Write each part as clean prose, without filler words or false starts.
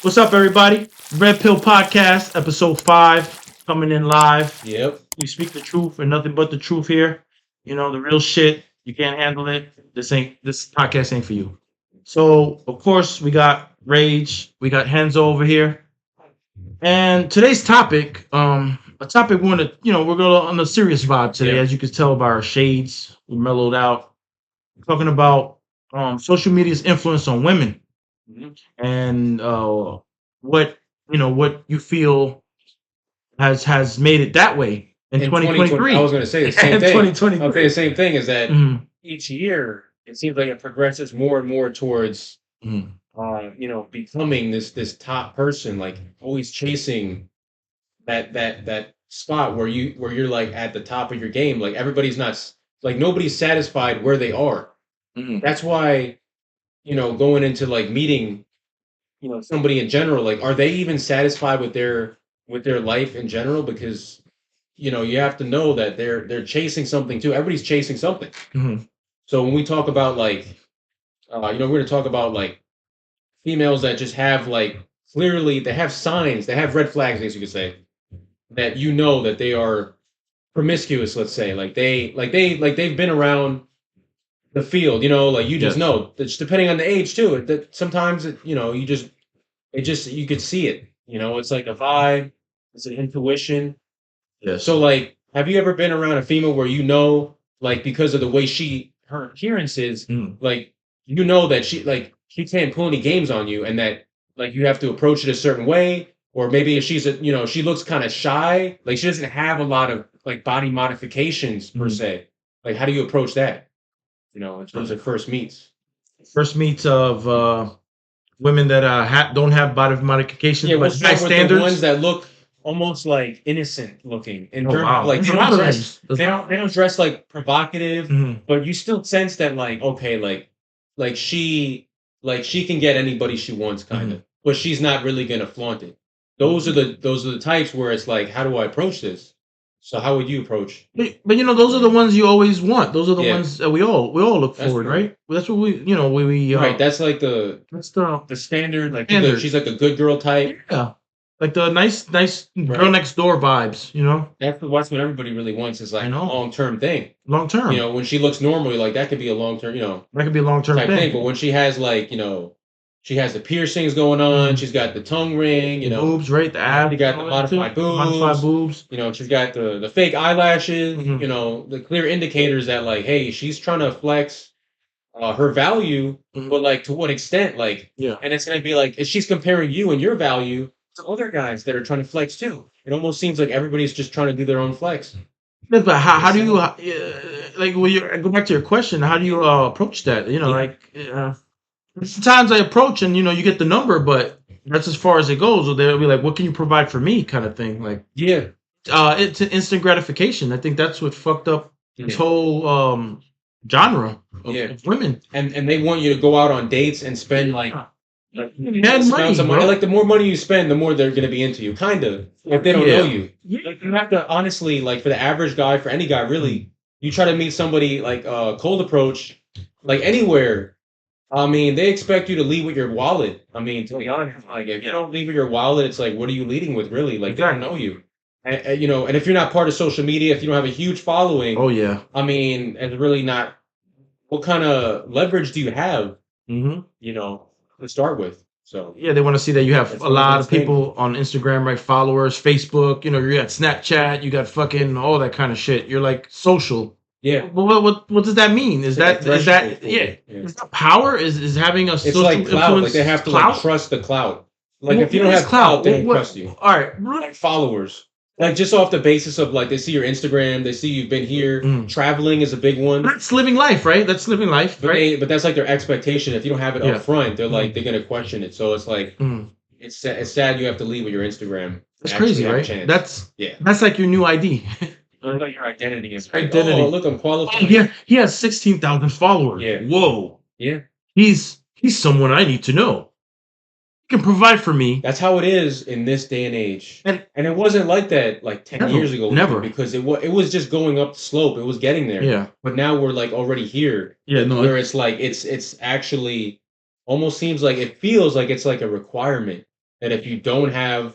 What's up, everybody? Red Pill Podcast, episode 5, coming in live. Yep. We speak the truth and nothing but the truth here. You know, the real shit. You can't handle it. This podcast ain't for you. So, of course, we got Rage, we got Henzo over here. And today's topic, a topic we want to, we're going on a serious vibe today, Yeah. as you can tell by our shades. We mellowed out. Talking about social media's influence on women and what you feel has made it that way in 2023. I was going to say the same In thing. 2023. Okay, the same thing is that Mhm, each year it seems like it progresses more and more towards, mhm. becoming this top person, like always chasing that spot where you're like at the top of your game. Like everybody's not like nobody's satisfied where they are. Mhm. That's why going into like meeting somebody in general, like are they even satisfied with their life in general? Because you have to know that they're chasing something too. Everybody's chasing something. Mhm. So when we talk about like we're going to talk about like females that just have like clearly they have signs, they have red flags, as you could say, that that they are promiscuous. Let's say they've been around the field. Like you just Yes. know. It's depending on the age too. That sometimes you could see it. It's like a vibe. It's an intuition. Yes. So like, have you ever been around a female where like because of the way her appearance is, Mhm. like that she can't pull any games on you, and that like you have to approach it a certain way, or maybe if she looks kind of shy, like she doesn't have a lot of like body modifications per Mhm. se. Like, how do you approach that? In terms of first meets. First meets of women that don't have body modifications, Yeah, we'll but high start with the standards. ones that look almost like innocent looking. In Oh, terms wow. of like There's they a lot don't of dress them. they don't dress like provocative, Mhm. but you still sense that like okay, like she can get anybody she wants kind of. But she's not really gonna flaunt it. Those are the types where it's like, how do I approach this? So how would you approach? But those are the ones you always want. Those are the Yeah. ones that we all look That's forward, true. right? Well, that's what we Right, that's like that's the the standard, like Standard. she's like a good girl type. yeah, like the nice girl Right. next door vibes, That's what everybody really wants, is I like a know. long term thing. long term. When she looks normal, like that could be a long term, That could be a long term type thing. thing. But when she has like, she has the piercings going on, Mhm. she's got the tongue ring, The boobs, right? The abs, she got the all that too. modified Modified boobs. she's got the fake eyelashes, Mhm. the clear indicators that like, hey, she's trying to flex her value, Mhm. but like to what extent? Like, Yeah. and it's gonna be like if she's comparing you and your value to other guys that are trying to flex too. It almost seems like everybody's just trying to do their own flex. Yeah, but how do you like? Well, you go back to your question. How do you approach that? Sometimes I approach and you get the number, but that's as far as it goes. Or they'll be like, "What can you provide for me?" kind of thing. Like, Yeah. it's an instant gratification. I think that's what fucked up this Yeah. whole genre of, Yeah. of women. And they want you to go out on dates and spend like Mad money, amounts of money. bro. Like the more money you spend, the more they're gonna be into you. Kind of. If they don't know you. Yeah. Like you have to honestly, like for the average guy, for any guy really, you try to meet somebody like cold approach, like anywhere. I mean, they expect you to lead with your wallet. I mean, to be honest, like if you don't lead with your wallet, it's like, what are you leading with, really? Like they don't know you, and if you're not part of social media, if you don't have a huge following, Oh yeah. I mean, it's really not. What kind of leverage do you have? Mm-hmm. To start with. So Yeah, they want to see that you have That's a one of lot those of people on Instagram, right? Followers, Facebook. You got Snapchat. You got fucking all that kind of shit. You're like social. yeah, But what does that mean? Is It's like a that threshold for yeah? it, yeah. Is that power? Is having a It's social like clout. influence Like they have to clout? like trust the clout. Like What- if you what don't is have clout, they don't What- trust you. All right. Like followers. Like just off the basis of like they see your Instagram, they see you've been here. Mm. Traveling is a big one. That's living life, right? That's living life, But right? but that's like their expectation. If you don't have it Yeah. up front, they're like Mm. they're gonna question it. So it's like Mm. it's sad you have to lead with your Instagram. That's to crazy, actually have a right? chance. Yeah. That's like your new ID. Like your identity is Identity. Oh, look, I'm Oh, qualified. he has 16,000 followers. Yeah. Whoa. Yeah. He's someone I need to know. He can provide for me. That's how it is in this day and age. And- And it wasn't like that like 10 Never, years ago. never. Because it was just going up the slope. It was getting there. Yeah. But now we're like already here. Yeah. No. Where it's like it's actually almost seems like it feels like it's like a requirement that if you don't have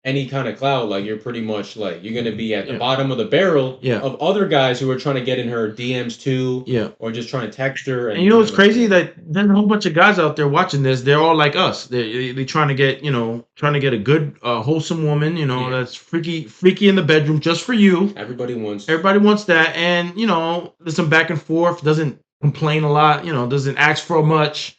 any kind of clout, like you're pretty much like you're gonna be at the Yeah. bottom of the barrel Yeah. of other guys who are trying to get in her DMs too, Yeah. or just trying to text her. And you know what's know, crazy? That there's a whole bunch of guys out there watching this. They're all like us. They trying to get, trying to get a good, wholesome woman, Yeah. that's freaky in the bedroom just for you. everybody wants. Everybody wants that, and there's some back and forth. Doesn't complain a lot. Doesn't ask for much.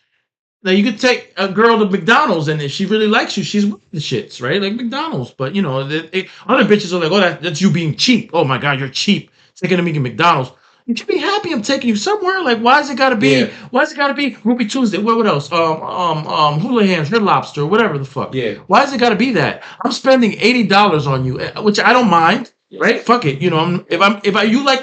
Now you could take a girl to McDonald's, and if she really likes you, she's with the shits, right? Like McDonald's. But other bitches are like, oh, that's you being cheap. Oh my god, you're cheap. Taking me to McDonald's. You should be happy I'm taking you somewhere. Like, why is it gotta be? Yeah. Why is it gotta be Ruby Tuesday? What else? Hula Hands, Red Lobster, whatever the fuck. Yeah. Why is it gotta be that? I'm spending $80 on you, which I don't mind. Right? Fuck it. You like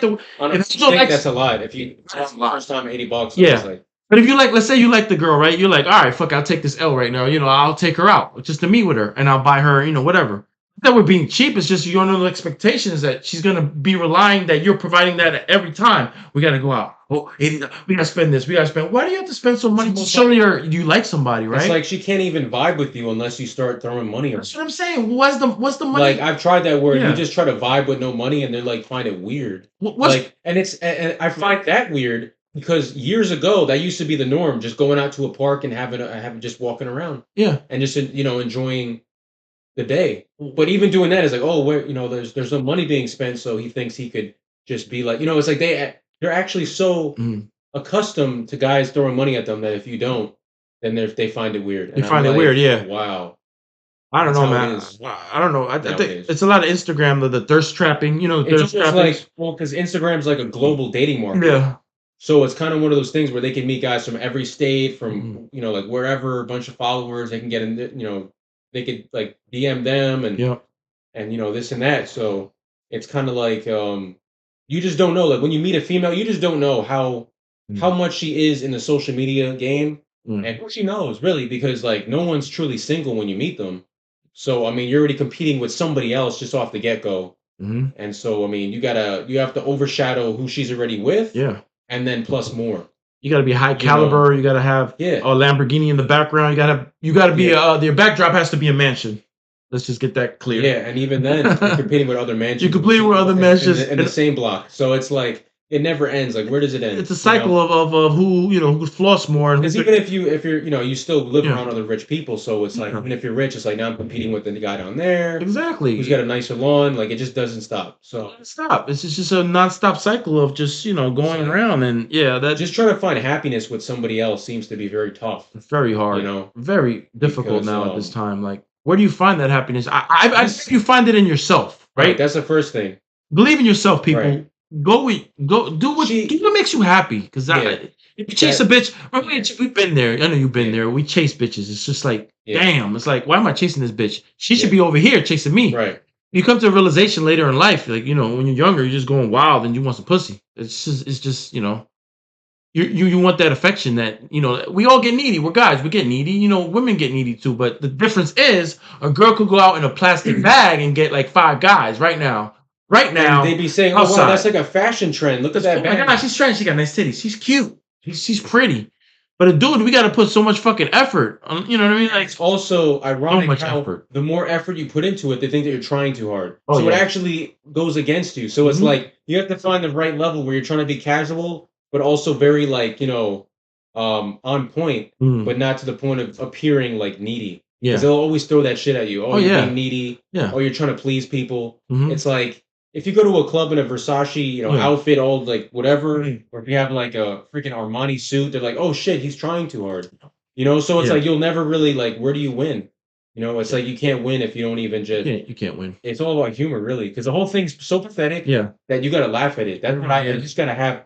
the. On If a it's not date, like- that's a lot. If you That's a the lot. first time $80, Yeah. it's like, But if you like, let's say you like the girl, right? You're like, all right, fuck, I'll take this L right now. I'll take her out just to meet with her, and I'll buy her, whatever. Not that we're being cheap. It's just your own expectations that she's gonna be relying that you're providing that every time. We gotta go out. Oh, $80, we gotta spend this. We gotta spend. Why do you have to spend so much to show you like somebody, right? it's like she can't even vibe with you unless you start throwing money around. That's what I'm saying. What's the money? Like I've tried that where Yeah. you just try to vibe with no money and they're like find it weird. What's Like and I find that weird because years ago that used to be the norm, just going out to a park and having just walking around yeah. and just enjoying the day. But even doing that is like, oh, where there's no money being spent, so he thinks he could just be like, it's like they're actually so Mhm. accustomed to guys throwing money at them that if you don't, then they find it weird. They And find I'm it like, weird, yeah. Wow. I don't That's know, how it man. is. I don't know. I think Nowadays. it's a lot of Instagram, the thirst trapping. The It's thirst almost trapping. like because Instagram's like a global dating market. Yeah. So it's kind of one of those things where they can meet guys from every state, from Mhm. like wherever, a bunch of followers. They can get in, they could like DM them and Yeah. and this and that. So it's kind of like you just don't know. Like when you meet a female, you just don't know how much she is in the social media game Mm. and who she knows really, because like no one's truly single when you meet them. So I mean, you're already competing with somebody else just off the get go. Mhm. And so I mean, you have to overshadow who she's already with, Yeah. and then plus more. You got to be high caliber. You got to have Yeah. a Lamborghini in the background. You got to be Yeah. your backdrop has to be a mansion. Let's just get that clear. Yeah, and even then, you're competing with other mansions. You're competing with other mansions. in the same block. So it's like it never ends. Like where does it end? It's a cycle of who who floss more and Because who even if you're you still live Yeah. around other rich people, so it's like Yeah. even if you're rich, it's like now I'm competing with the guy down there exactly. who's got a nicer lawn. Like it just doesn't stop. So Stop. It's just a nonstop cycle of just going around, and that just trying to find happiness with somebody else seems to be very tough. very hard. You know, Very difficult Because, now at this time. Like, where do you find that happiness? I think you find it in yourself, right? That's the first thing. Believe in yourself, people. Right. Go do what makes you happy. Because Yeah. if you chase a bitch, we've been there. I know you've been Yeah. there. We chase bitches. It's just like, Yeah. damn. It's like, why am I chasing this bitch? She should Yeah. be over here chasing me. Right. You come to a realization later in life, like when you're younger, you're just going wild and you want some pussy. It's just you want that affection that we all get needy. We're guys, we get needy. Women get needy too. But the difference is a girl could go out in a plastic bag and get like 5 guys right now. Right now, And they'd be saying, "Oh wow, outside. that's like a fashion trend. Look at that oh my bag." god, she's trans. She got nice titties. She's cute. She's pretty. But a dude, we got to put so much fucking effort. You know what I mean? Like, It's also ironic much how effort. the more effort you put into it, they think that you're trying too hard. Oh, So it yeah. actually goes against you. So it's Mhm. like you have to find the right level where you're trying to be casual, but also very like on point, mm, but not to the point of appearing like needy. yeah, Because they'll always throw that shit at you. Oh, Oh, you're yeah. being needy. yeah. Oh, you're trying to please people. Mhm. It's like if you go to a club in a Versace, Yeah. outfit, all like whatever, Mhm. or if you have like a freaking Armani suit, they're like, oh shit, he's trying too hard. So it's Yeah. like you'll never really like where do you win? It's like you can't win if you don't even just. You can't win. It's all about humor, really, because the whole thing's so pathetic Yeah, that you gotta laugh at it. That's what I Yeah. just gotta have,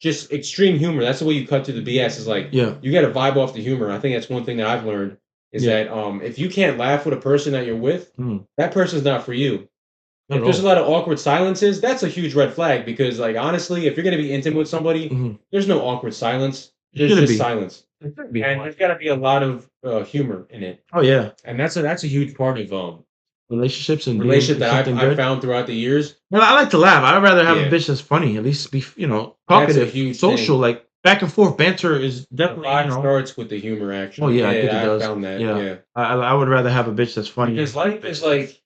just extreme humor. That's the way you cut through the BS. Is like yeah, you gotta vibe off the humor. I think that's one thing that I've learned is Yeah. that if you can't laugh with a person that you're with, Mm. that person's not for you. Not If at there's a all. lot of awkward silences, that's a huge red flag because, like, honestly, if you're gonna be intimate with somebody, Mhm. there's no awkward silence. It There's shouldn't just be. silence, It shouldn't be and hard. there's got to be a lot of humor in it, Oh yeah, and that's a huge part of relationships and being relationship that something I've good. found throughout the years. Well, I like to laugh. I'd rather have Yeah. a bitch that's funny, at least be That's a talkative, huge social. thing. Like back and forth banter is The definitely, vibe starts with the humor, oh actually. yeah, I think it Yeah, I does. found that. Yeah, Yeah. I would rather have a bitch that's funny Because than a life bitch is that's like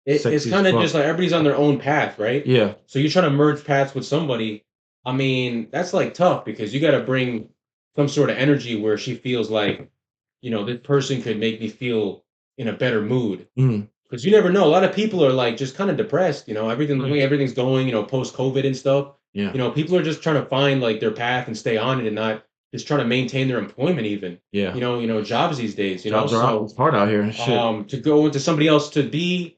it's sexy as kind of just fuck. like everybody's on their own path, right? Yeah, So you're trying to merge paths with somebody. I mean, that's like tough because you got to bring some sort of energy where she feels like, this person could make me feel in a better mood. mm, Because you never know. A lot of people are like just kind of depressed, everything the right. way everything's going, post COVID and stuff. Yeah, People are just trying to find like their path and stay on it and not just trying to maintain their employment even. yeah. Jobs these days, Jobs are out. so It's hard out here and shit. to go into somebody else to be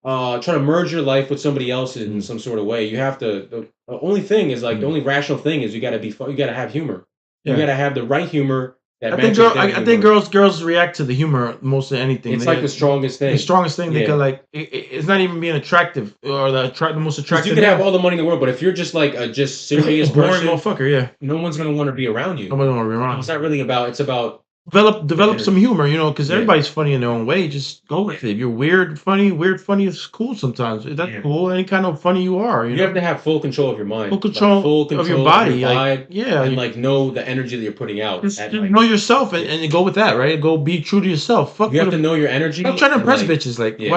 try to merge your life with somebody else's in Mm. some sort of way. You have to the only thing is like the Mm. only rational thing is you gotta be fun, you gotta have humor. You Yeah, gotta have the right humor that matches their I think humor. girls react to the humor most than anything. It's like They the strongest the thing. strongest thing they Yeah. could like. It's not even being attractive or the most Because you attractive could have man. all the money in the world, but if you're just like a just If you're serious a boring person, motherfucker, yeah, no one's gonna want to be around you. nobody want to be It's around. not really about. It's about the Develop some energy. humor, because Yeah. everybody's funny in their own way. Just go with it. If you're weird funny is cool sometimes. That's Yeah. cool. Any kind of funny you are, You have to have full control of your mind, full like control full of your control of your body. Like, vibe, yeah, and like know the energy that you're putting out just, at just night. know yourself Yeah. and go with that, right? Go be true to yourself. Fuck You have what to know your energy. stop trying to and, impress like, bitches. Like, yeah.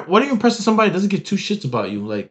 why do you impress somebody that doesn't give two shits about you? Like,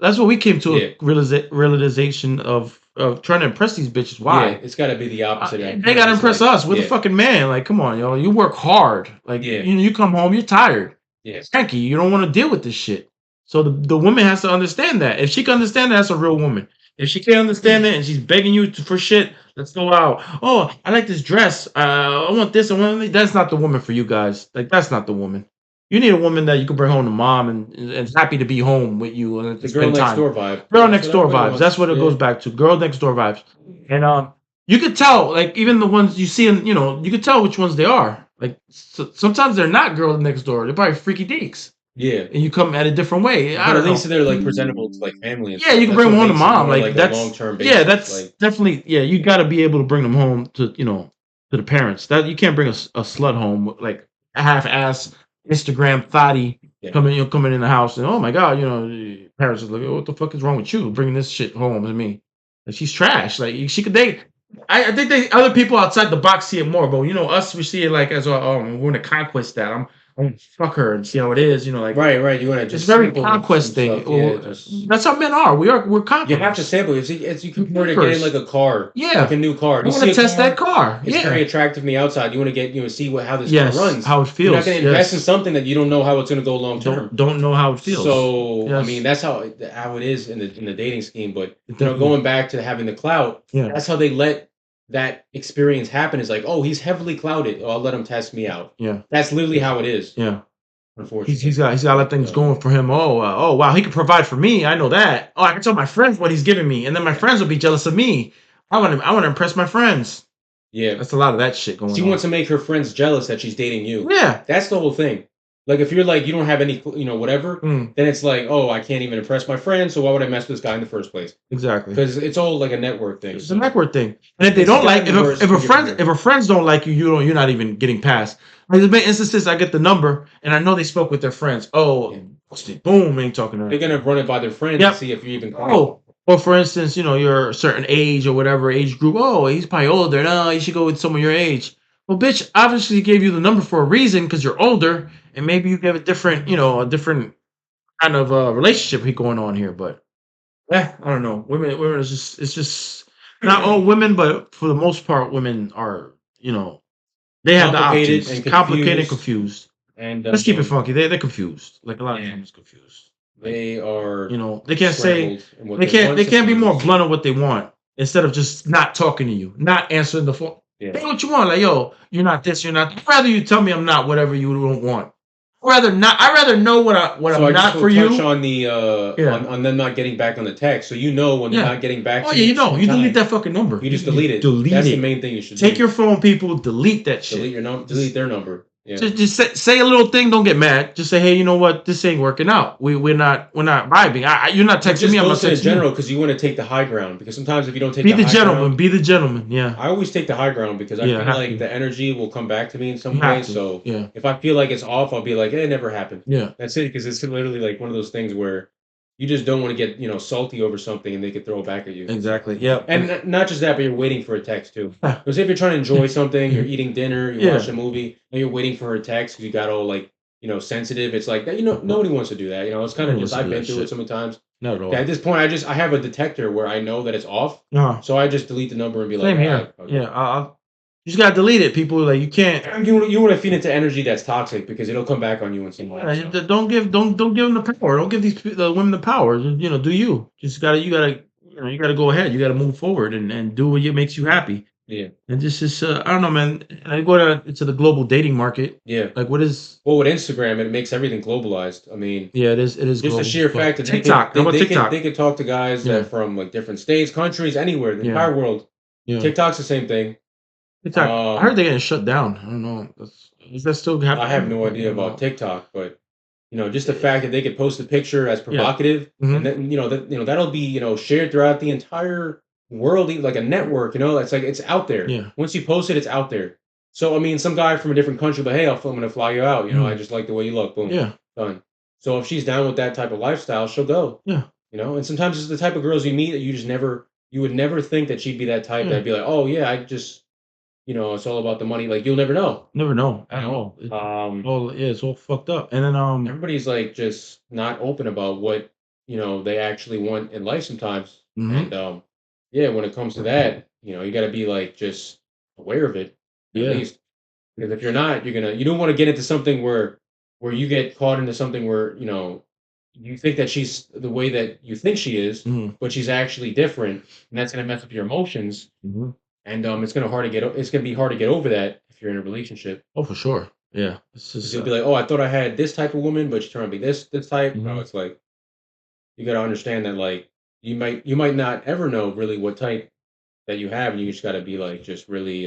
that's what we came to Yeah. a realization of trying to impress these bitches. Yeah, Why? it's got to be the opposite. They gotta impress us. We're the yeah, fucking man. Like, come on, yo. You work hard. Like, Yeah. you come home, you're tired. yeah, Cranky. You don't want to deal with this shit. So the woman has to understand that. If she can understand that, that's a real woman. If she can't understand it and she's begging you for shit, let's go out. Oh, I like this dress. I want this. That's not the woman for you guys. Like, that's not the woman. You need a woman that you can bring home to mom and is happy to be home with you and the to girl spend next time. door vibe. Girl That's next what door everybody vibes. wants. That's what it Yeah. goes back to. Girl next door vibes. And you could tell, like, even the ones you see in, you could tell which ones they are. Like, sometimes they're not girl next door. They're probably freaky deeks, Yeah, and you come at a different way. I but don't at know. least they're like presentable to like family. And Yeah, stuff. you can That's bring them what home to makes it mom. more Like, a that's long-term basis. yeah, that's like definitely yeah. You got to be able to bring them home to the parents. That you can't bring a slut home with, like, a half-ass Instagram thotty Yeah. coming in the house and, oh my god, the parents are like, oh, what the fuck is wrong with you bringing this shit home to me? And she's trash. Like, she could they. I think other people outside the box see it more, but us, we see it like as we're gonna conquest that. I'm gonna fuck her and see how it is. Like, right. You want to it's just very sample conquest some thing. stuff, yeah, Well, that's how men are. We're conquerors. you have to sample it. As you compare to Conquerors. getting like a car, Yeah. like a new car. I You want to see a test car, that car. it's Yeah. very attractive from the outside. You want to get see how this Yes. car runs. How it feels. You're not going to invest in Yes. something that you don't know how it's going to go long term. Don't know how it feels. So I Yes. mean, that's how it is in the dating scheme. But Definitely. going back to having the clout, Yeah. that's how they let that experience happen. Is like, oh, he's heavily clouded. Oh, I'll let him test me out. Yeah. That's literally how it is. Yeah. Unfortunately, He's got a lot of things going for him. Oh wow, he can provide for me. I know that. Oh, I can tell my friends what he's giving me, and then my friends will be jealous of me. I want to impress my friends. Yeah, That's a lot of that shit going on. she wants to make her friends jealous that she's dating you. Yeah. That's the whole thing. Like if you're like you don't have any, whatever, Mm, then it's like, oh, I can't even impress my friends, so why would I mess with this guy in the first place? exactly. Because it's all like a network thing. It's a network thing. And if they It's don't like, gotta be worse if for your if her friends don't like you, you're not even getting past. Like, there's been instances I get the number and I know they spoke with their friends. Oh, Yeah. boom, ain't talking to her. They're gonna run it by their friends Yep. and see if you're even. Oh, or for instance, you're a certain age or whatever age group. Oh, he's probably older. No, you should go with someone your age. Well, bitch, obviously he gave you the number for a reason because you're older, and maybe you have a different, a different kind of relationship going on here. But I don't know. Women is it's just not all women, but for the most part, women are, they have the Complicated options, and complicated and confused. confused. And Let's keep it funky. They're confused. Like, a lot of Yeah. times confused. they are. They can't say. scrambled in what They can't. want They can't be more sometimes. blunt on what they want instead of just not talking to you, not answering the phone. Yeah. Say what you want. Like, yo, you're not this. You're not. I'd rather you tell me I'm not whatever you don't want. I'd rather not. I'd rather know what So I'm I not just for will touch you. on the Yeah. on them not getting back on the text, so you know when they're Yeah. not getting back. Oh to yeah, you you know. You sometime. delete that fucking number. You just delete it. Delete That's it. the main thing you should Take do. your phone, people. Delete that shit. Delete their number. Yeah. Just say a little thing. Don't get mad. Just say, hey, you know what? This ain't working out. We're not vibing. You're not It texting just me. I'm not goes in texting general you. because you want to take the high ground. Because sometimes if you don't take Be the the high gentleman. ground, Be the gentleman. Yeah. I always take the high ground because I Yeah, feel have like to. the energy will come back to me in some You have way. to. So Yeah. if I feel like it's off, I'll be like, it never happened. Yeah. That's it. Because it's literally like one of those things where You just don't want to get salty over something and they could throw it back at you. Exactly. Yep. And not just that, but you're waiting for a text too. Because if you're trying to enjoy something, you're eating dinner, you watch Yeah. a movie, and you're waiting for her text because you got all like sensitive. It's like that. Nobody wants to do that. It's kind of Nobody just wants to I've do been that through it shit. so many times. Not at all. At this point, I have a detector where I know that it's off, Uh, so I just delete the number and be like, Same here. "Ah, okay." Yeah. You just gotta delete it. People like you can't. And you want to feed into energy that's toxic because it'll come back on you in some way. So. Don't give them the power. Don't give the women the power. Just, do you? Just you gotta go ahead. You gotta move forward and do what makes you happy. Yeah, And just I don't know, man. And I go to the global dating market. yeah. Like what is? Well, with Instagram, it makes everything globalized. I mean, Yeah, it is. It is just the global. sheer But fact that TikTok. How about TikTok? they could talk to guys Yeah. that from like different states, countries, anywhere, the Yeah. entire world. Yeah. TikTok's the same thing. TikTok. I heard they're getting shut down. I don't know. Is that still happening? I have no idea about TikTok, but just the fact that they could post a picture as provocative, Mhm. and then that'll be shared throughout the entire world, like a network. It's like it's out there. Yeah. Once you post it, it's out there. So I mean, some guy from a different country, but hey, I'm gonna fly you out. I just like the way you look. Boom. Yeah. Done. So if she's down with that type of lifestyle, she'll go. Yeah. And sometimes it's the type of girls you meet that you would never think that she'd be that type. Yeah. That'd be like, oh yeah, I just, it's all about the money. Like you'll never know. Never know at all. It's all fucked up. And then Everybody's like just not open about what they actually want in life sometimes. Mhm. And yeah, when it comes to that, you got to be like just aware of it at Yeah. least. Because if you're not, you don't want to get into something where you get caught into something where you think that she's the way that you think she is, Mhm. but she's actually different, and that's gonna mess up your emotions. Mhm. And it's gonna be hard to get over that if you're in a relationship. Oh, for sure. Yeah. It's 'Cause just you'll be like, oh, I thought I had this type of woman, but she turned out to be this type. No, Mhm. it's like you gotta understand that like you might not ever know really what type that you have, and you just gotta be like just really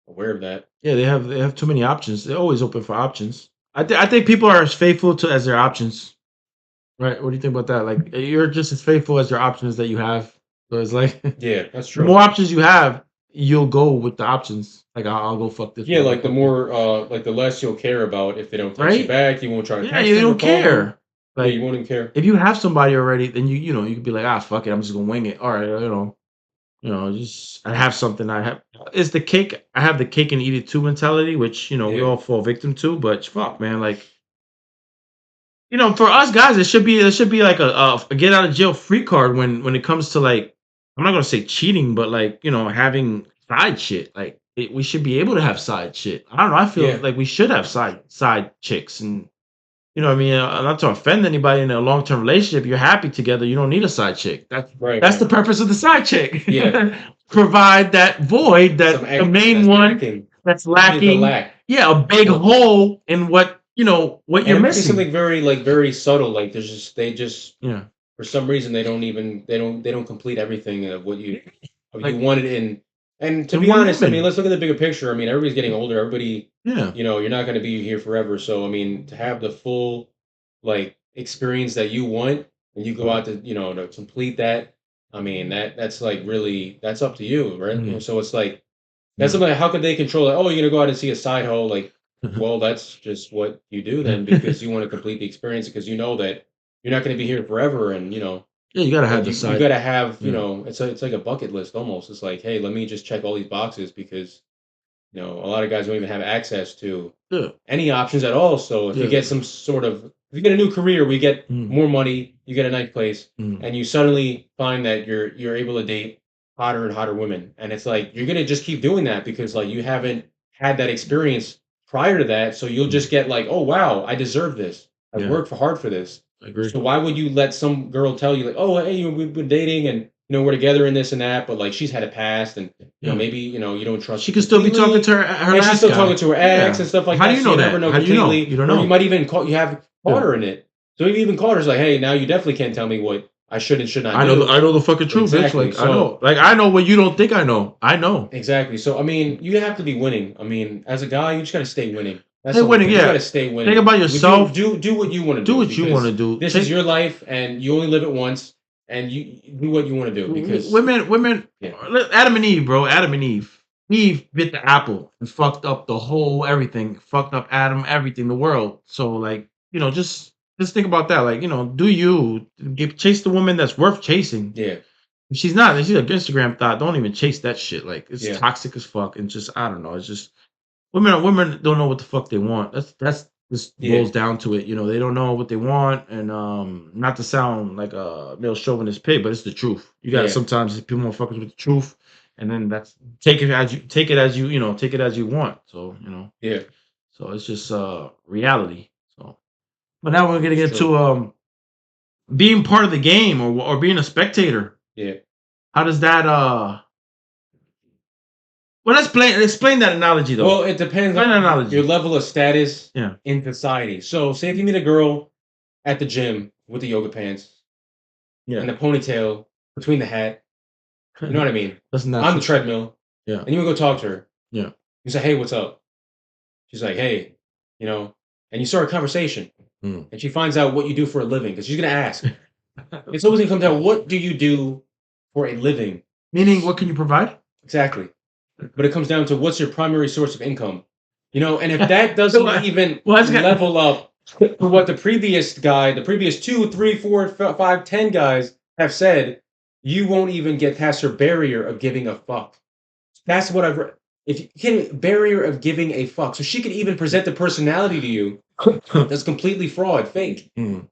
aware of that. Yeah, they have too many options. They're always open for options. I think people are as faithful to as their options. Right? What do you think about that? Like you're just as faithful as your options that you have. So it's like Yeah, that's the true. more options you have, you'll go with the options. Like I'll go fuck this. Yeah, one, I'll like the fuck more like the less you'll care about if they don't text you Right? back, you won't try to this. Yeah, text you them or don't call them. care. Yeah, Like you won't even care. if you have somebody already, then you could be like, fuck it, I'm just gonna wing it. All right, just I have something. I have it's the cake. I have the cake and eat it too mentality, which we Yeah. all fall victim to. But fuck, man, like for us guys, it should be like a get out of jail free card when it comes to like I'm not gonna say cheating, but like having side shit. Like we should be able to have side shit. I don't know. I feel Yeah. like we should have side chicks, and what I mean. Not to offend anybody in a long term relationship. You're happy together. You don't need a side chick. Right. That's the purpose of the side chick. Yeah. Provide that void that Some the main that's one lacking. that's The lacking. lack. Yeah, a big hole in what what And you're it might be missing. something very subtle. Like they just Yeah. for some reason they don't complete everything of what you Like- wanted in. And to In be one honest, I woman. mean, let's look at the bigger picture. I mean, everybody's getting older. Everybody, Yeah. you're not going to be here forever. So I mean, to have the full like experience that you want, and you go out to complete that. I mean, that's like really that's up to you, right? Mhm. So it's like that's something. How could they control it? Oh, you're gonna go out and see a side hoe, like. Well, that's just what you do then, because you want to complete the experience, because you know that you're not going to be here forever, and Yeah, you gotta have the you side. got to have Yeah. it's like a bucket list almost. It's like, hey, let me just check all these boxes, because a lot of guys don't even have access to Yeah. any options at all. So if you Yeah. get if you get a new career, we get Mm. more money, you get a nice place, Mm. and you suddenly find that you're able to date hotter and hotter women, and it's like you're gonna just keep doing that because like you haven't had that experience prior to that, so you'll just get like, oh wow, I deserve this. I've Yeah. worked hard for this. I agree. So why would you let some girl tell you like, oh hey, we've been dating and we're together in this and that, but like she's had a past, and Yeah. maybe you don't trust. She her could still be completely, talking to her and last she's still guy. talking to her ex Yeah. and stuff like How that. do you so know never that? know How do you know? completely. You don't Or know. you might even you have caught Yeah. her in it. So you even caught her. It's like, hey, now you definitely can't tell me what I should and should not do. I know the fucking truth, Exactly, bitch. Like I so- know. Like I know what you don't think I know. I know. Exactly. So I mean, you have to be winning. I mean, as a guy, you just got to stay winning. That's Stay the winning, thing. yeah. You got to stay winning. Think about yourself. Do what you want to do. Do what you because want to do. This is your life, and you only live it once, and you do what you want to do. Because women. Yeah. Adam and Eve, bro. Adam and Eve. Eve bit the apple and fucked up the whole everything. Fucked up Adam, everything, the world. So like just just think about that. Like, do you chase the woman that's worth chasing? Yeah. If she's not, then she's an Instagram thought. Don't even chase that shit. Like, it's Yeah. toxic as fuck. And just, I don't know. It's just women don't know what the fuck they want. That's just Yeah. boils down to it. They don't know what they want. And not to sound like a male chauvinist pig, but it's the truth. You gotta Yeah. sometimes people motherfuckers with the truth, and then that's take it as you take it as you want. So Yeah. so it's just reality. So, but now we're gonna get It's true. to being part of the game or being a spectator. Yeah. How does that well, explain that analogy though. Well, it depends Explain that on analogy. your level of status Yeah. in society. So, say if you meet a girl at the gym with the yoga pants Yeah. and the ponytail between the hat, you know what I mean? That's not On the treadmill. Yeah. And you want to go talk to her. Yeah. You say, "Hey, what's up?" She's like, "Hey," and you start a conversation. Mm. And she finds out what you do for a living because she's gonna ask. It's always gonna come down. What do you do for a living? Meaning, what can you provide? Exactly. But it comes down to what's your primary source of income. And if that doesn't even level up to what the previous 2, 3, 4, 5, 10 guys have said, you won't even get past her barrier of giving a fuck. That's what I've read. If you can barrier of giving a fuck. So she could even present the personality to you that's completely fraud, fake. Mm.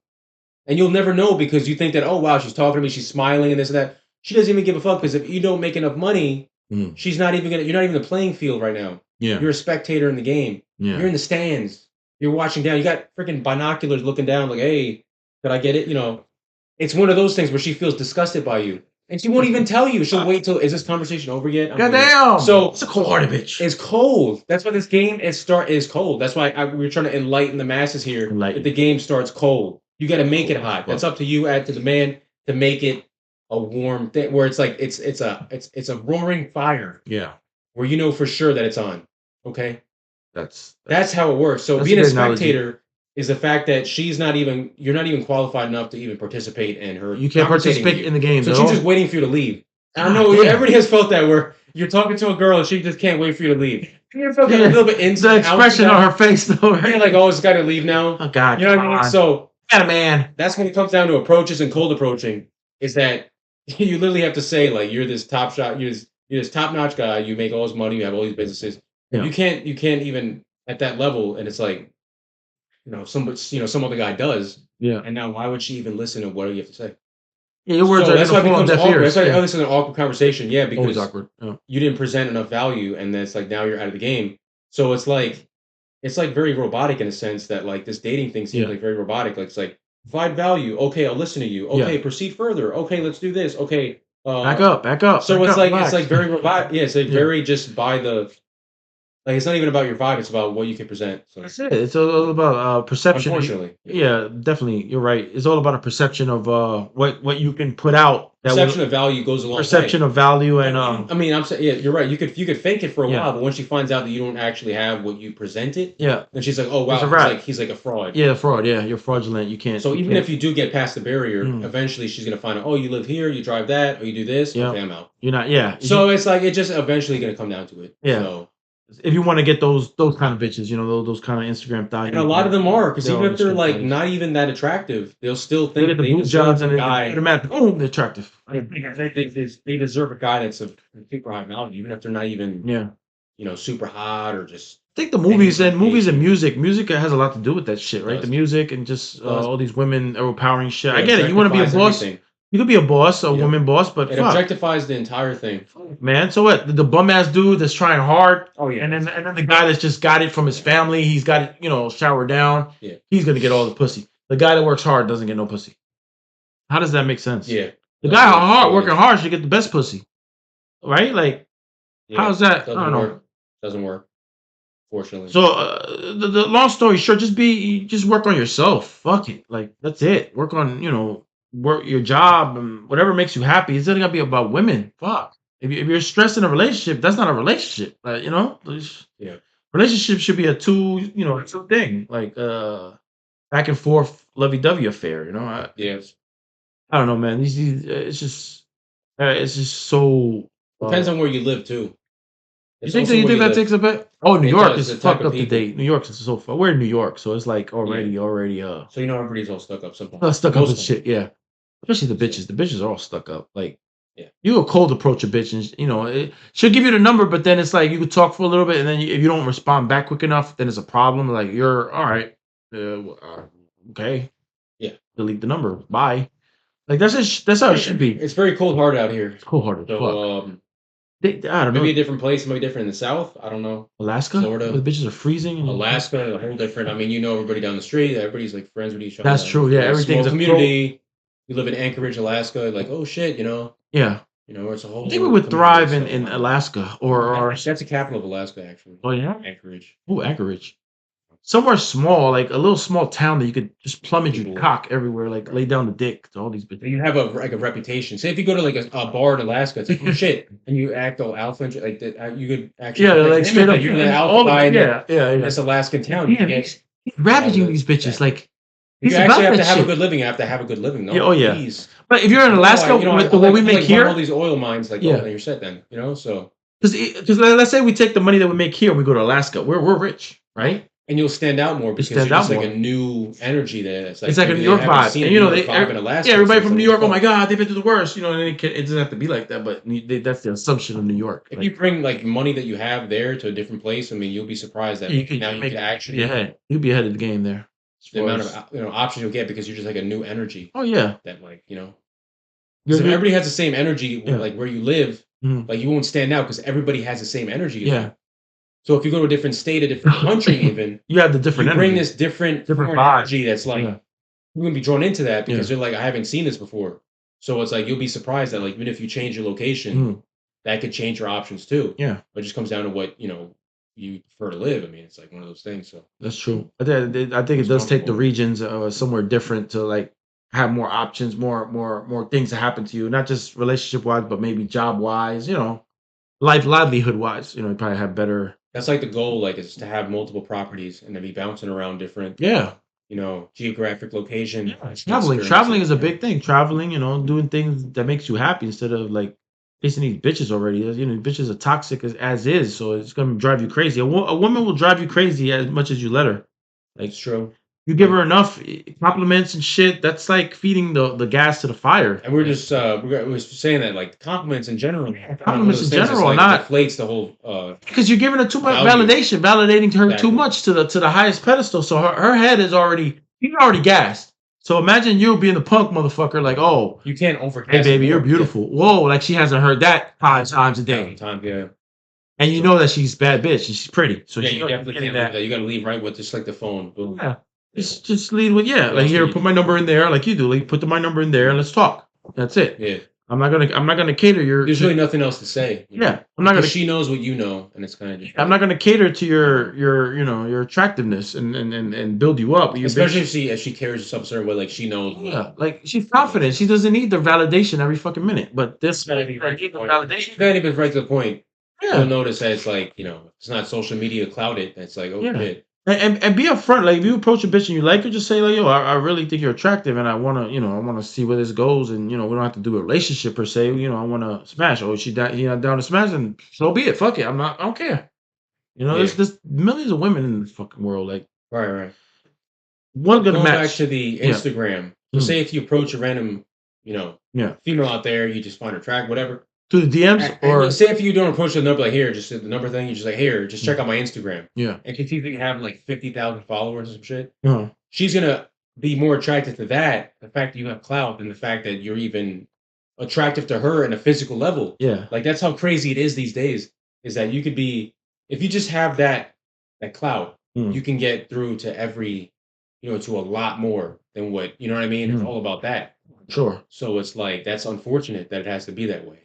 And you'll never know because you think that, oh wow, she's talking to me, she's smiling and this and that. She doesn't even give a fuck because if you don't make enough money, she's not even you're not even in the playing field right now. Yeah. You're a spectator in the game. Yeah. You're in the stands. You're watching down. You got freaking binoculars looking down, like, hey, could I get it? It's one of those things where she feels disgusted by you. And she won't even tell you. She'll wait till, is this conversation over yet? Goddamn. So it's a cold-hearted bitch. It's cold. That's why this game is cold. That's why we're trying to enlighten the masses here. That the game starts cold. You got to make it hot. That's up to you, to the man, to make it a warm thing where it's like it's a roaring fire. Yeah. Where you know for sure that it's on. Okay. That's how it works. So being a spectator is the fact that you're not even qualified enough to even participate in her. You can't participate in the game. So she's just waiting for you to leave. I don't know. Everybody has felt that where you're talking to a girl and she just can't wait for you to leave. You ever felt that a little bit inside? The expression on her face, though, right? Yeah, like, oh, it's got to leave now. Oh God, you know what I mean? So, yeah, man. That's when it comes down to approaches and cold approaching. Is that you literally have to say like you're this top shot, you're this top notch guy. You make all this money, you have all these businesses. Yeah. You can't even at that level, and it's like, some other guy does. Yeah. And now, why would she even listen to what you have to say? Yeah, your words are that's why it becomes awkward. That's why this is an awkward conversation. Yeah, because always awkward. Yeah. You didn't present enough value, and then it's like now you're out of the game. So it's like very robotic in a sense that like this dating thing seems like very robotic. Like it's like provide value. Okay, I'll listen to you. Okay, proceed further. Okay, let's do this. Okay, back up. So it's like very robotic. Yeah, it's like very just by the. Like it's not even about your vibe; it's about what you can present. So that's it. It's all about perception. Unfortunately, yeah, definitely, you're right. It's all about a perception of what you can put out. Perception of value goes along. Perception of value, and I mean, I'm saying, yeah, you're right. You could fake it for a while, but once she finds out that you don't actually have what you presented, then she's like, oh wow, he's like a fraud. Yeah, fraud. Yeah, you're fraudulent. You can't. So even if you do get past the barrier, eventually she's gonna find out. Oh, you live here, you drive that, or you do this. Yeah, okay, I'm out. You're not. Yeah. So it's like it's just eventually gonna come down to it. Yeah. So, if you want to get those kind of bitches, those kind of Instagram thighs. And a lot of them are, because even if they're like not even that attractive, they'll still think they deserve jobs a guy. They're attractive. They deserve a guy that's of super high value, even if they're not even super hot or just. I think the movies and music has a lot to do with that shit, right? The music and just all these women overpowering shit. I get it. You want to be a boss. Everything. You could be a boss, a woman boss, but it objectifies the entire thing. Man, so what? The bum ass dude that's trying hard. Oh yeah. And then the guy that's just got it from his family, he's got it, showered down. Yeah. He's gonna get all the pussy. The guy that works hard doesn't get no pussy. How does that make sense? Yeah. The guy working hard should get the best pussy. Right? Like, how's that? I don't know. Doesn't work. Fortunately. So the long story short, just work on yourself. Fuck it. Like that's it. Work on, work your job and whatever makes you happy. It's not gonna be about women. Fuck. If you're stressed in a relationship, that's not a relationship. Relationship should be a two thing. Like back and forth, lovey-dovey affair. Yes. I don't know, man. It's just so depends on where you live too. It's You also think where you that live. takes a bit? Oh, New It York does, is the type fucked of up to people. date. New York is so far. We're in New York, so it's like already So you know everybody's all stuck up sometimes. stuck up Most with of them. shit. Yeah, especially the So- bitches. The bitches are all stuck up. Like, Yeah. you a cold approach a bitch, and she'll give you the number, but then it's like you could talk for a little bit, and then if you don't respond back quick enough, then it's a problem. Like, you're all right. Okay. Yeah. Delete the number. Bye. Like, that's how it should be. It's very cold hard out here. It's cold hearted. Fuck. So I don't know. maybe a different place, maybe different in the south. I don't know. Alaska, Florida. where the bitches are freezing. And Alaska, a whole different. I mean, you know everybody down the street. Everybody's like friends with each other. That's true. Yeah, It's a everything's small a community. You live in Anchorage, Alaska. Like, oh shit, you know, Yeah, it's a whole. I think we would community thrive and in stuff. Alaska or That's the capital of Alaska, actually. oh yeah, Anchorage. Anchorage. Somewhere small, like a little small town that you could just plummet your People- cock everywhere, like lay down the dick to all these bitches. You have a reputation. Say if you go to like a bar in Alaska, it's like oh shit, and you act all alpha, and like that, you could actually Yeah, protect like your straight image up. that you're the all alpha guy in yeah. this Alaskan town. Yeah, You get- he's ravaging all these the- bitches. Like, You he's actually about have to that have shit. a good living. You have to have a good living. No, Yeah, oh, yeah. Please. But if you're in Alaska with the what we make run here, all these oil mines, like Yeah. then you're set. Then so because let's say we take the money that we make here and we go to Alaska, we're rich, right? and you'll stand out more because stand you're just out like more. a new energy there. It's It's like a maybe New they York haven't vibe, seen and a you know New York vibe in Alaska, yeah, everybody so from New it's York. Oh like, my God, they've been through the worst. You know, and it doesn't have to be like that, but that's the assumption of New York. If Like, you bring like money that you have there to a different place, I mean, you'll be surprised that you could now you make could actually you'd be ahead of the game there. the amount of options you'll get because you're just like a new energy Oh yeah, that like You're- because if you're- everybody has the same energy Yeah. like where you live, Mhm. like you won't stand out because everybody has the same energy. as Yeah. you. So if you go to a different state, a different country, even you have the you different bring energy. this different Different foreign vibe. energy that's like Yeah. you're gonna be drawn into that because they're like, I haven't seen this before. So it's like you'll be surprised that like even if you change your location, Mhm. that could change your options too. Yeah, It just comes down to what you prefer to live. I mean, it's like one of those things. So that's true. I think it does take the regions somewhere different to like have more options, more things to happen to you, not just relationship wise, but maybe job wise. Livelihood wise. You probably have better. that's like the goal, like is to have multiple properties and to be bouncing around different, Yeah, geographic location. traveling is a big thing. Traveling, doing things that makes you happy instead of like facing these bitches already. Bitches are toxic as is, so it's gonna drive you crazy. A woman will drive you crazy as much as you let her. Like, It's true. you give her enough compliments and shit. That's like feeding the gas to the fire. And we're just we're saying that like compliments in general. Compliments in general, like, not- deflates the whole. Because you're giving her too much Value. validation, validating her too Exactly. much to the highest pedestal. So her head is already gassed. So imagine you being the punk motherfucker, like, oh, You can't overcast. hey baby, it you're more. beautiful. Whoa, like she hasn't heard that 5 times a Yeah. day, Time, yeah. and you know that she's a bad bitch and she's pretty. So Yeah, she's you definitely getting can't leave that. You gotta leave right with just like the phone. Boom. Yeah, just lead with What like else here, do you put do? my number in there, like you do. Like put my number in there and let's talk. That's it. Yeah. I'm not gonna cater your. There's really nothing else to say. Yeah, I'm not gonna. She knows what you know, and it's kind of. I'm not gonna cater to your attractiveness and build you up. You Especially bitch. if she carries herself a certain way, like she knows. Yeah, like she's confident. She doesn't need the validation every fucking minute. But this Gotta be right need to the the point. validation. Then even right to the point, Yeah, you'll notice that it's like it's not social media clouded. It's like oh Yeah. shit. and be upfront. Like if you approach a bitch and you like her, just say like, yo, I really think you're attractive, and I wanna see where this goes, and we don't have to do a relationship per se. I wanna smash. Oh, he not down to smash, and so be it. Fuck it. I don't care. There's millions of women in the fucking world. Like Right. one gonna Going back match. to the Instagram. So Mm. say if you approach a random, Yeah. female out there, you just find her attractive, whatever. Through the DMs or Say if you don't approach the number like here, just the number thing, you just like here, just check out my Instagram. yeah. And if you have like 50,000 followers or some shit, Uh-huh. she's gonna be more attracted to that, the fact that you have clout, than the fact that you're even attractive to her in a physical level. Yeah. Like that's how crazy it is these days. Is that you could be if you just have that clout, Mm. you can get through to every, to a lot more than what you know what I mean. It's Mm. all about that. Sure. So it's like that's unfortunate that it has to be that way.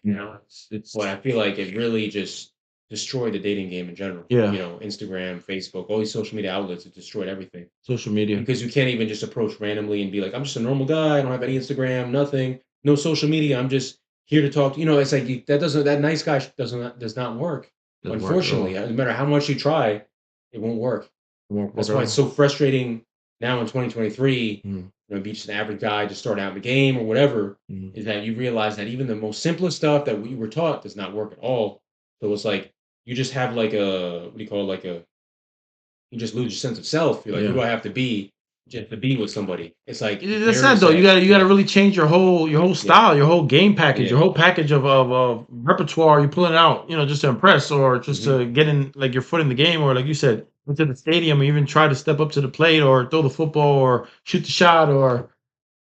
It's But I feel like it really just destroyed the dating game in general. Yeah. Instagram, Facebook, all these social media outlets, it destroyed everything. social media. Because you can't even just approach randomly and be like, I'm just a normal guy. I don't have any Instagram, nothing, no social media. I'm just here to talk. It's like that nice guy does not work. Doesn't work at all. Unfortunately, no matter how much you try, it won't work. Won't That's work at why all. it's so frustrating now in 2023. Mhm. Be just an average guy just starting out in the game or whatever. Mhm. Is that you realize that even the most simplest stuff that we were taught does not work at all. So it's like you just have like a what do you call it? Like a you just lose your sense of self. You're like, who Yeah. do I have to be just to be with somebody? It's like That's very sad though. You sad. gotta really change your whole style, your whole game package, your Yeah. whole package of repertoire you're pulling out, just to impress or just to get in like your foot in the game or like you said, into the stadium or even try to step up to the plate or throw the football or shoot the shot or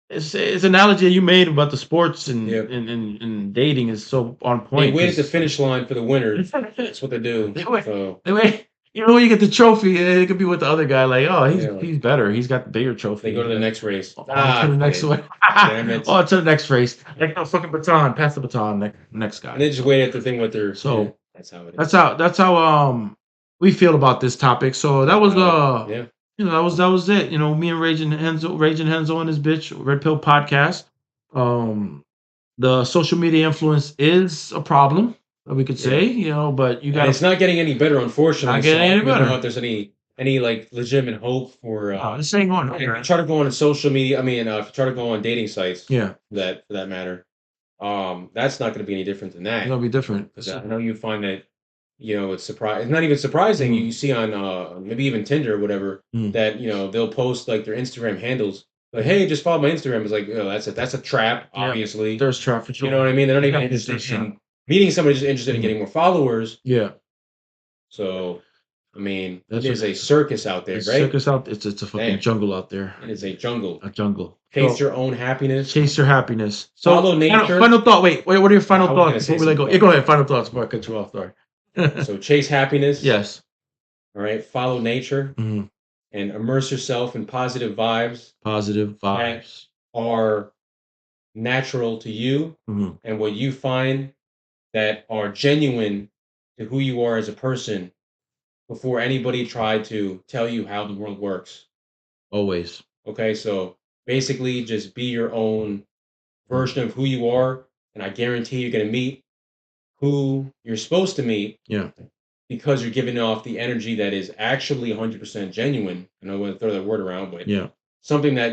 it's an analogy you made about the sports and Yep. and dating is so on They point. wait at the 'cause- finish line for the winner. That's what they do. They wait. So the way when you get the trophy, it could be with the other guy. Like, oh, he's Yeah, like- he's better. He's got the bigger trophy. they go to the next race. Oh, to the next shit. one. Damn it. Oh, to the next race. Like no fucking baton. Pass the baton. Next guy. And they just wait at the thing with their. So, yeah, that's how it is. That's how we feel about this topic. So that was Yeah. that was it. Me and Raging Henzo and his bitch Red Pill podcast. The social media influence is a problem, we could say, but you And got it's not getting any better, unfortunately. Not getting so I any don't know better. if there's any like legitimate hope for. this ain't going If you nowhere. try to go on social media. I mean, if you try to go on dating sites, Yeah, for that matter, that's not going to be any different than it's that. gonna be different. Because I know you find that, it's surprising. It's not even surprising. Mm. You see on maybe even Tinder or whatever Mm. that they'll post like their Instagram handles. Like, hey, just follow my Instagram. It's like, that's a trap. Yeah. Obviously, There's traffic. you know what I mean. They're not even Yeah, interested there's trap. in meeting somebody. Just interested in Mm. getting more followers. Yeah, So, I mean, That's it is what- a circus out there, it's right? circus out. It's a fucking Man. jungle out there. It is a jungle. A jungle. Chase So, your own happiness. chase your happiness. So Follow nature. Final thought. Wait. What are your final I was gonna thoughts say before we let go? something. Yeah, go ahead. Final thoughts before I cut you off. Sorry. So chase happiness. Yes. All right. Follow nature Mhm. and immerse yourself in positive vibes Positive vibes. are natural to you Mhm. and what you find that are genuine to who you are as a person before anybody tried to tell you how the world works. Always. Okay, so basically just be your own version of who you are, and I guarantee you're going to meet who you're supposed to meet. Yeah. Because you're giving off the energy that is actually 100% genuine. I know I want to throw that word around, but Yeah. something that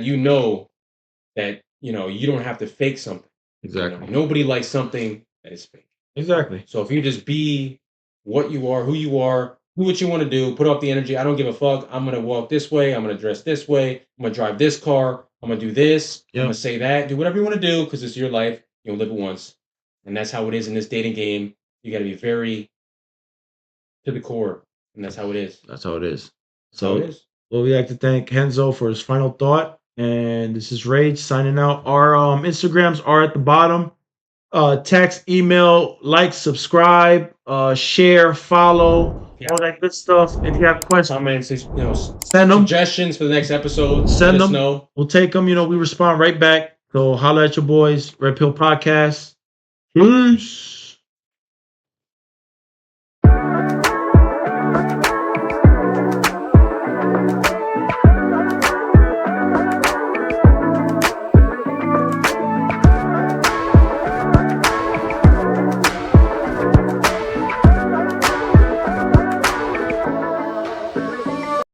that you don't have to fake something. Exactly. Nobody likes something that is fake. Exactly. So if you just be what you are, who you are, do what you want to do, put off the energy. I don't give a fuck. I'm gonna walk this way. I'm gonna dress this way. I'm gonna drive this car. I'm gonna do this. Yeah. I'm gonna say that. Do whatever you want to do because it's your life. You'll live it once, and that's how it is in this dating game. You got to be very to the core, and that's how it is. That's how it is. That's how So, it is. well, we like to thank Henzo for his final thought, and this is Rage signing out. Our Instagrams are at the bottom. Text, email, like, subscribe, share, follow, all that good stuff. If you have questions, Comments, send them. suggestions for the next episode. Send let us them. know. We'll take them. We respond right back. So holla at your boys. Red Pill Podcast. Peace.